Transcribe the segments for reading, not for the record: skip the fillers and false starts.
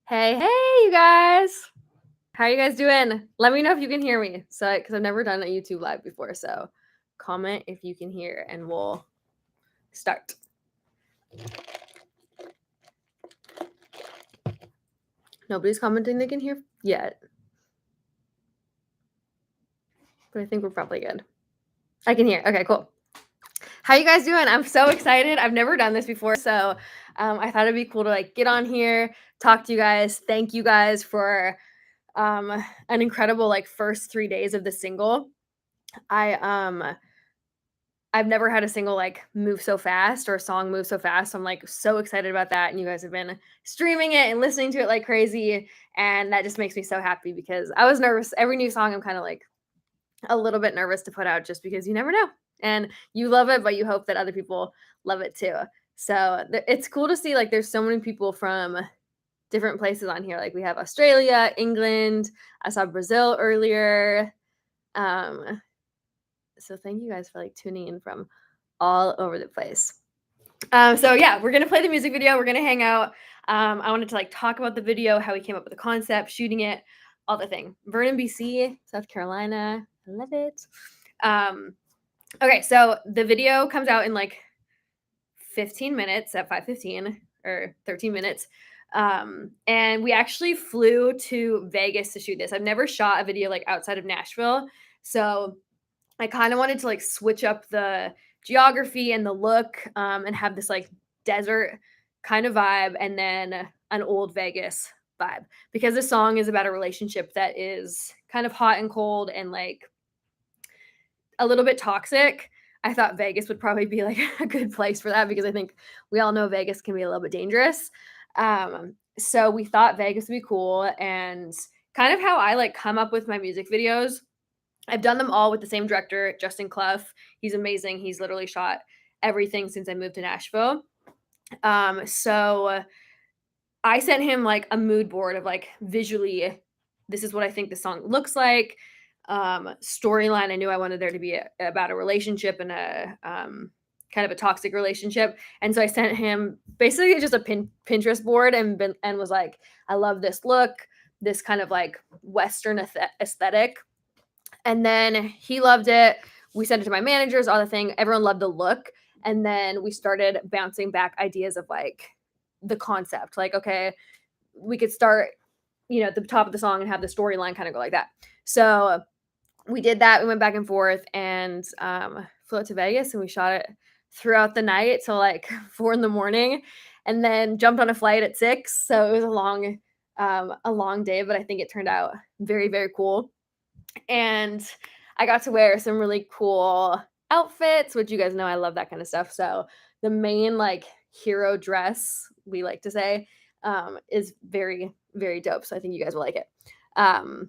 Hey, hey, you guys. How are you guys doing? Let me know if you can hear me. So, because I've never done a YouTube live before, so comment if you can hear, and we'll start. Nobody's commenting they can hear yet, but I think we're probably good. I can hear. Okay, cool. How you guys doing? I'm so excited. I've never done this before, so I thought it'd be cool to like get on here, talk to you guys. Thank you guys for an incredible like first 3 days of the single. I've never had a single like move so fast or a song move so fast. So I'm like so excited about that. And you guys have been streaming it and listening to it like crazy. And that just makes me so happy because I was nervous. Every new song, I'm kind of like a little bit nervous to put out just because you never know. And you love it, but you hope that other people love it too. So it's cool to see like there's so many people from different places on here. Like we have Australia, England. I saw Brazil earlier. So thank you guys for like tuning in from all over the place. So yeah, we're gonna play the music video. We're gonna hang out. I wanted to like talk about the video, how we came up with the concept, shooting it, all the thing. Vernon, BC, South Carolina. I love it. Okay, so the video comes out in like 15 minutes at 5:15 or 13 minutes. And we actually flew to Vegas to shoot this. I've never shot a video like outside of Nashville. So I kind of wanted to like switch up the geography and the look and have this like desert kind of vibe and then an old Vegas vibe because this song is about a relationship that is kind of hot and cold and like a little bit toxic. I thought Vegas would probably be like a good place for that because I think we all know Vegas can be a little bit dangerous. So we thought Vegas would be cool and kind of how I like come up with my music videos. I've done them all with the same director, Justin Clough. He's amazing. He's literally shot everything since I moved to Nashville. So I sent him like a mood board of like visually, this is what I think the song looks like. Storyline, I knew I wanted there to be about a relationship and a kind of a toxic relationship. And so I sent him basically just a Pinterest board and was like, I love this look, this kind of like Western aesthetic. And then he loved it. We sent it to my managers, all the thing. Everyone loved the look. And then we started bouncing back ideas of like the concept. Like, okay, we could start, at the top of the song and have the storyline kind of go like that. So we did that. We went back and forth and flew out to Vegas and we shot it throughout the night till like 4 a.m. and then jumped on a flight at 6. So it was a long day, but I think it turned out very, very cool. And I got to wear some really cool outfits, which you guys know I love that kind of stuff. So the main like hero dress, we like to say, is very, very dope. So I think you guys will like it. So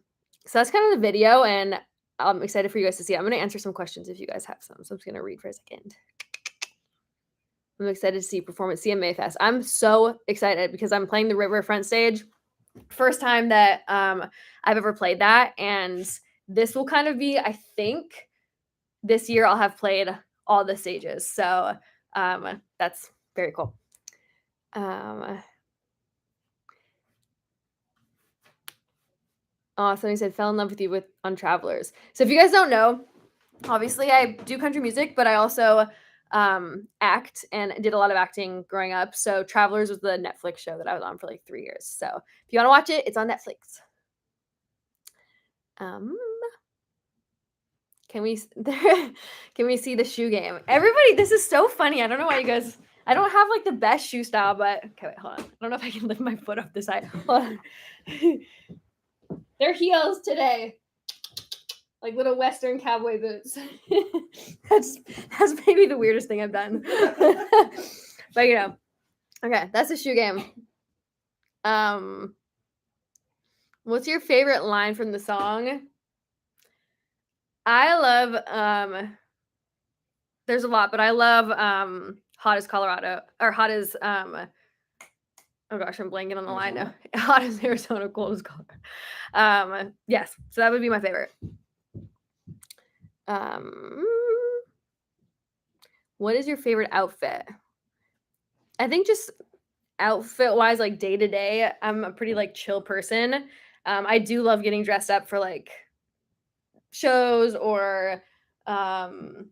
that's kind of the video, and I'm excited for you guys to see it. I'm going to answer some questions if you guys have some. So I'm just going to read for a second. I'm excited to see you perform at CMA Fest. I'm so excited because I'm playing the Riverfront stage. First time that I've ever played that, and this will kind of be, I think, this year I'll have played all the stages. So that's very cool. Somebody said fell in love with you on Travelers. So if you guys don't know, obviously I do country music, but I also act and did a lot of acting growing up. So Travelers was the Netflix show that I was on for like 3 years. So if you want to watch it, it's on Netflix. Can we see the shoe game? Everybody, this is so funny. I don't know why you guys. I don't have like the best shoe style, but okay, wait, hold on. I don't know if I can lift my foot off the side. Hold on. They're heels today, like little Western cowboy boots. that's maybe the weirdest thing I've done, but okay, that's a shoe game. What's your favorite line from the song? I love there's a lot, but I love hot as Colorado or hot as oh gosh, I'm blanking on the line now. Hot as Arizona, cold as Colorado. Yes, so that would be my favorite. What is your favorite outfit? I think just outfit wise, like day to day, I'm a pretty like chill person. I do love getting dressed up for like shows or um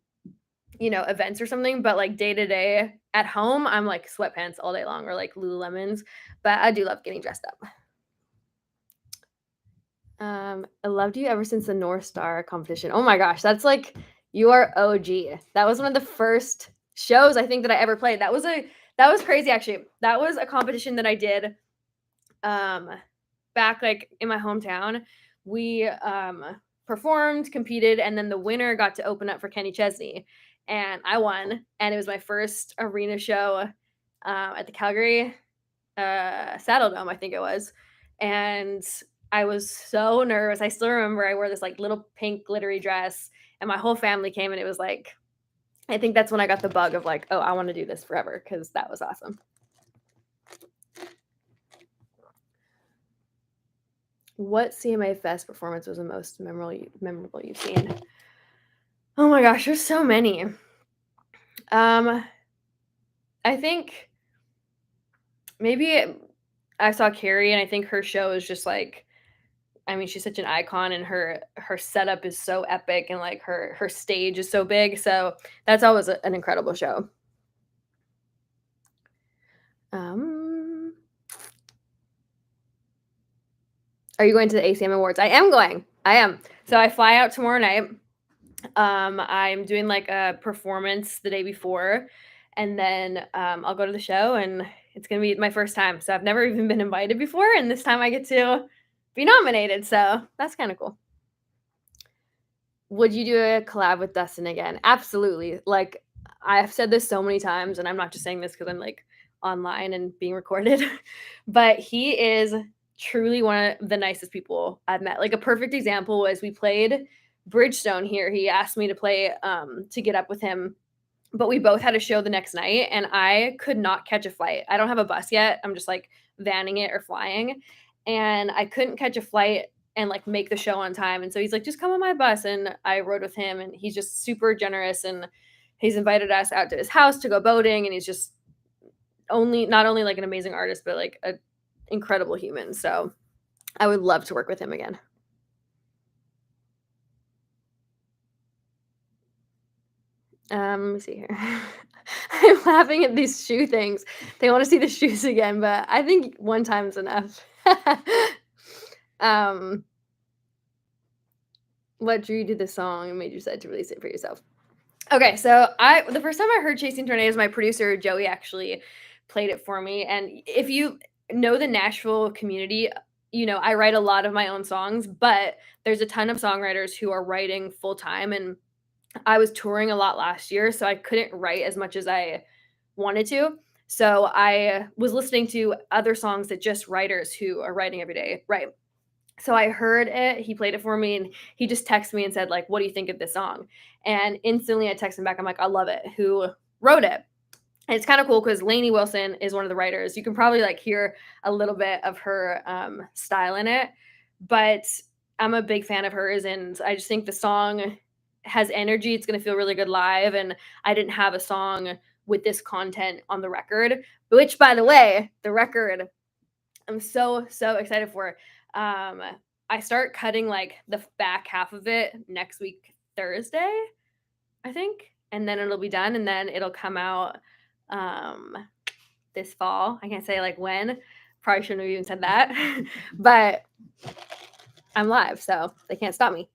events or something, but like day to day at home, I'm like sweatpants all day long or like Lululemons, but I do love getting dressed up. I loved you ever since the North Star competition. Oh my gosh, that's like you are OG. That was one of the first shows I think that I ever played. That was crazy actually. That was a competition that I did um back like in my hometown. We performed, competed, and then the winner got to open up for Kenny Chesney. And I won. And it was my first arena show at the Calgary Saddle Dome, I think it was. And I was so nervous. I still remember I wore this like little pink glittery dress, and my whole family came, and it was like, I think that's when I got the bug of like, oh, I want to do this forever because that was awesome. What CMA Fest performance was the most memorable you've seen? Oh my gosh, there's so many. I think maybe I saw Carrie, and I think her show is just like, I mean, she's such an icon, and her setup is so epic, and like her stage is so big. So that's always an incredible show. Are you going to the ACM Awards? I am going. I am. So I fly out tomorrow night. I'm doing like a performance the day before, and then I'll go to the show, and it's gonna be my first time. So I've never even been invited before, and this time I get to be nominated. So that's kind of cool. Would you do a collab with Dustin again? Absolutely. Like I've said this so many times, and I'm not just saying this because I'm like online and being recorded, but he is truly one of the nicest people I've met. Like a perfect example was we played Bridgestone here. He asked me to play to get up with him, but we both had a show the next night, and I could not catch a flight. I don't have a bus yet. I'm just like vanning it or flying, and I couldn't catch a flight and like make the show on time. And so he's like, just come on my bus. And I rode with him, and he's just super generous, and he's invited us out to his house to go boating, and he's just not only like an amazing artist, but like an incredible human. So I would love to work with him again. Let me see here. I'm laughing at these shoe things. They want to see the shoes again, but I think one time's enough. What drew you to the song and made you decide to release it for yourself? Okay, so the first time I heard Chasing Tornadoes, my producer Joey actually played it for me. And if you know the Nashville community, you know I write a lot of my own songs, but there's a ton of songwriters who are writing full time, and I was touring a lot last year, so I couldn't write as much as I wanted to. So I was listening to other songs that just writers who are writing every day write. So I heard it, he played it for me, and he just texted me and said, like, "What do you think of this song?" And instantly I texted him back, I'm like, "I love it. Who wrote it?" And it's kind of cool because Lainey Wilson is one of the writers. You can probably like hear a little bit of her style in it, but I'm a big fan of hers, and I just think the song has energy. It's going to feel really good live, and I didn't have a song with this content on the record, which, by the way, the record I'm so excited for. I start cutting like the back half of it next week, Thursday, I think, and then it'll be done, and then it'll come out this fall. I can't say like when. Probably shouldn't have even said that, but I'm live, so they can't stop me.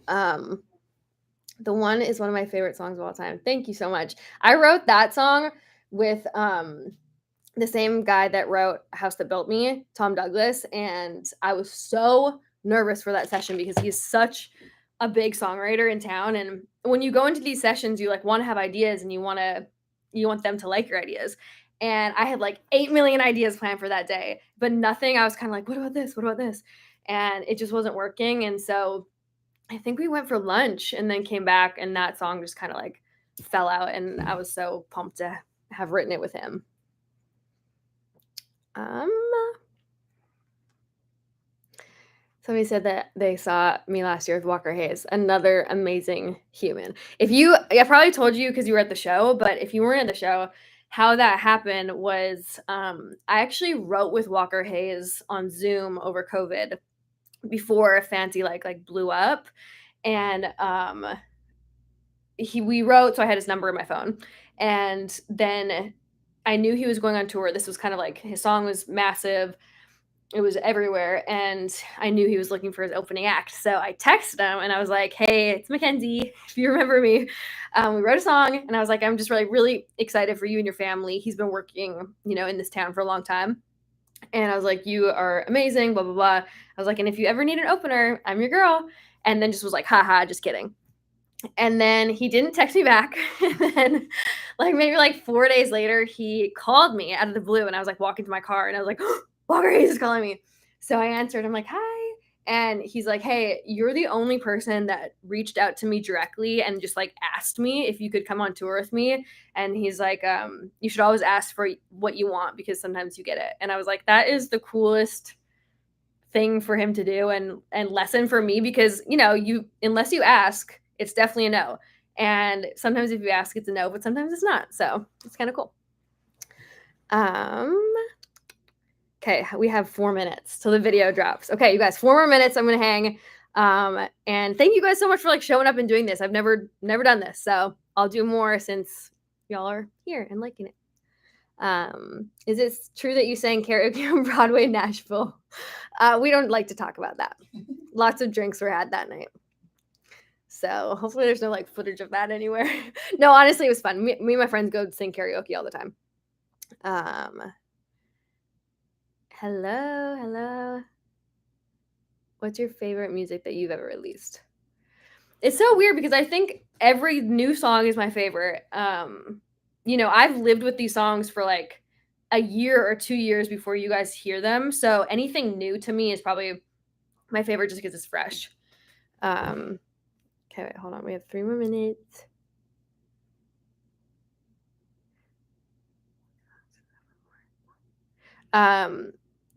The One is one of my favorite songs of all time. Thank you so much. I wrote that song with the same guy that wrote House That Built Me, Tom Douglas, and I was so nervous for that session because he's such a big songwriter in town. And when you go into these sessions, you like want to have ideas, and you want them to like your ideas. And I had like 8 million ideas planned for that day, but nothing. I was kind of like, what about this? What about this? And it just wasn't working. And so I think we went for lunch and then came back, and that song just kind of like fell out. And I was so pumped to have written it with him. Somebody said that they saw me last year with Walker Hayes, another amazing human. I probably told you because you were at the show, but if you weren't at the show, how that happened was I actually wrote with Walker Hayes on Zoom over COVID before Fancy like blew up, and we wrote, so I had his number in my phone, and then I knew he was going on tour. This was kind of like his song was massive. It was everywhere, and I knew he was looking for his opening act. So I texted him, and I was like, "Hey, it's MacKenzie. If you remember me, we wrote a song." And I was like, "I'm just really, really excited for you and your family. He's been working, in this town for a long time." And I was like, "You are amazing, blah, blah, blah." I was like, "And if you ever need an opener, I'm your girl." And then just was like, "Haha, just kidding." And then he didn't text me back. And then maybe 4 days later, he called me out of the blue, and I was like walking to my car, and I was like, "Oh, Walker Hayes is calling me." So I answered. I'm like, "Hi." And he's like, "Hey, you're the only person that reached out to me directly and just asked me if you could come on tour with me." And he's like, "You should always ask for what you want, because sometimes you get it." And I was like, that is the coolest thing for him to do, and lesson for me, because you unless you ask, it's definitely a no. And sometimes if you ask, it's a no, but sometimes it's not. So it's kind of cool. Okay, we have 4 minutes till the video drops. Okay, you guys, 4 more minutes. I'm gonna hang. And thank you guys so much for showing up and doing this. I've never done this, so I'll do more since y'all are here and liking it. Is it true that you sang karaoke on Broadway in Nashville? We don't like to talk about that. Lots of drinks were had that night. So hopefully there's no footage of that anywhere. No, honestly, it was fun. Me and my friends go sing karaoke all the time. Hello. What's your favorite music that you've ever released? It's so weird because I think every new song is my favorite. I've lived with these songs for a year or 2 years before you guys hear them. So anything new to me is probably my favorite just because it's fresh. Okay, wait, hold on. We have 3 more minutes.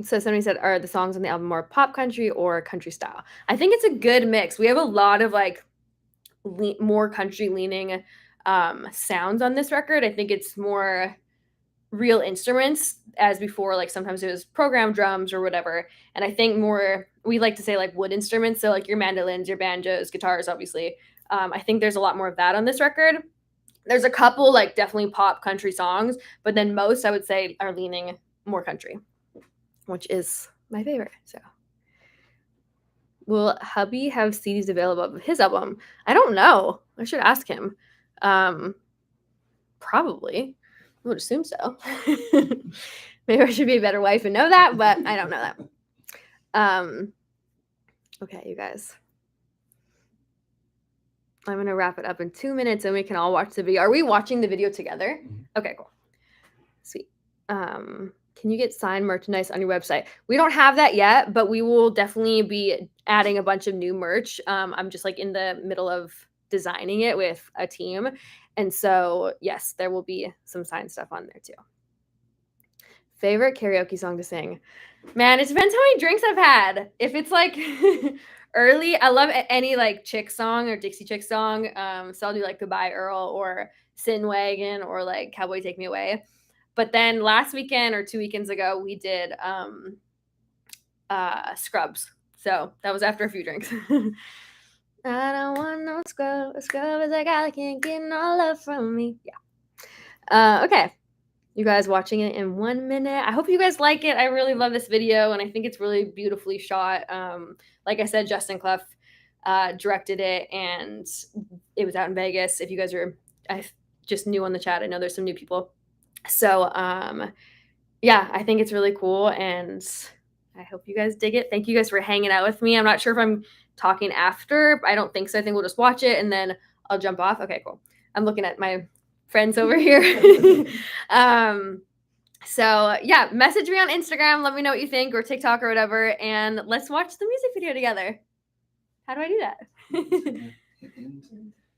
So somebody said, are the songs on the album more pop country or country style? I think it's a good mix. We have a lot of more country leaning sounds on this record. I think it's more real instruments, as before sometimes it was programmed drums or whatever. And I think more, we like to say wood instruments, so your mandolins, your banjos, guitars, obviously. I think there's a lot more of that on this record. There's a couple definitely pop country songs, but then most I would say are leaning more country, which is my favorite. So will hubby have CDs available of his album? I don't know. I should ask him. Probably. I would assume so. Maybe I should be a better wife and know that, but I don't know that. Okay, you guys. I'm going to wrap it up in 2 minutes and we can all watch the video. Are we watching the video together? Okay, cool. Sweet. Can you get signed merchandise on your website? We don't have that yet, but we will definitely be adding a bunch of new merch. I'm just in the middle of designing it with a team. And so, yes, there will be some signed stuff on there too. Favorite karaoke song to sing? Man, it depends how many drinks I've had. If it's early, I love any chick song or Dixie Chick song. So I'll do Goodbye Earl or Sin Wagon or Cowboy Take Me Away. But then last weekend or 2 weekends ago, we did Scrubs. So that was after a few drinks. I don't want no scrub. A scrub is a guy that can't get no love from me. Yeah. Okay. You guys watching it in 1 minute. I hope you guys like it. I really love this video, and I think it's really beautifully shot. Like I said, Justin Clough directed it, and it was out in Vegas. If you guys are, I just new on the chat. I know there's some new people. So, yeah, I think it's really cool, and I hope you guys dig it. Thank you guys for hanging out with me. I'm not sure if I'm talking after. I don't think so. I think we'll just watch it, and then I'll jump off. Okay, cool. I'm looking at my friends over here. So, yeah, message me on Instagram. Let me know what you think, or TikTok or whatever, and let's watch the music video together. How do I do that?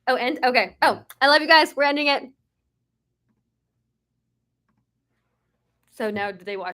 Oh, and okay. Oh, I love you guys. We're ending it. So now, do they watch?